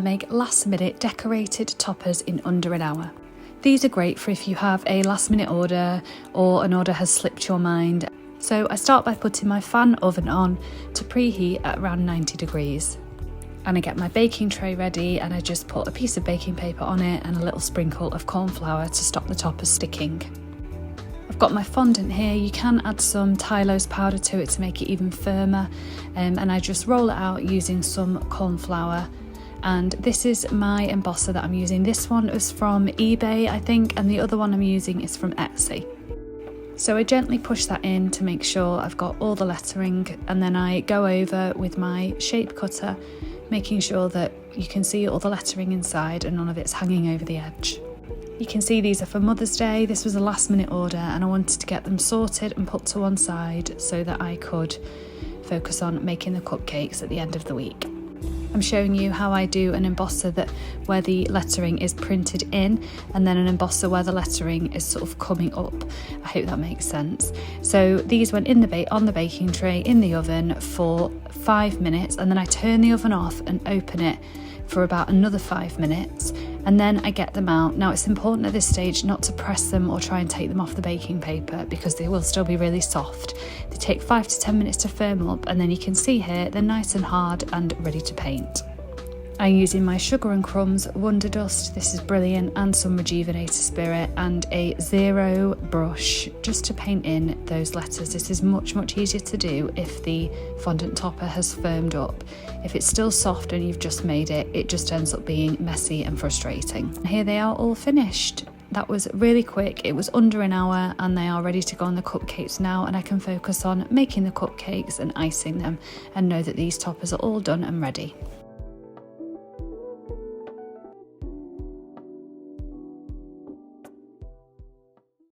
make last minute decorated toppers in under an hour. These are great for if you have a last minute order or an order has slipped your mind. So I start by putting my fan oven on to preheat at around 90 degrees. And I get my baking tray ready and I just put a piece of baking paper on it and a little sprinkle of corn flour to stop the toppers sticking. I've got my fondant here. You can add some Tylose powder to it to make it even firmer, and I just roll it out using some corn flour. And this is my embosser that I'm using. This one is from eBay, I think, and the other one I'm using is from Etsy. So I gently push that in to make sure I've got all the lettering, and then I go over with my shape cutter, making sure that you can see all the lettering inside and none of it's hanging over the edge. You can see these are for Mother's Day. This was a last minute order and I wanted to get them sorted and put to one side so that I could focus on making the cupcakes at the end of the week. I'm showing you how I do an embosser where the lettering is printed in, and then an embosser where the lettering is sort of coming up. I hope that makes sense. So these went in on the baking tray in the oven for 5 minutes, and then I turn the oven off and open it for about another 5 minutes, and then I get them out. Now it's important at this stage not to press them or try and take them off the baking paper because they will still be really soft. They take 5 to 10 minutes to firm up, and then you can see here they're nice and hard and ready to paint. I'm using my Sugar and Crumbs Wonder Dust, this is brilliant, and some Rejuvenator Spirit and a zero brush just to paint in those letters. This is much easier to do if the fondant topper has firmed up. If it's still soft and you've just made it, it just ends up being messy and frustrating. Here they are all finished. That was really quick, it was under an hour, and they are ready to go on the cupcakes now, and I can focus on making the cupcakes and icing them and know that these toppers are all done and ready.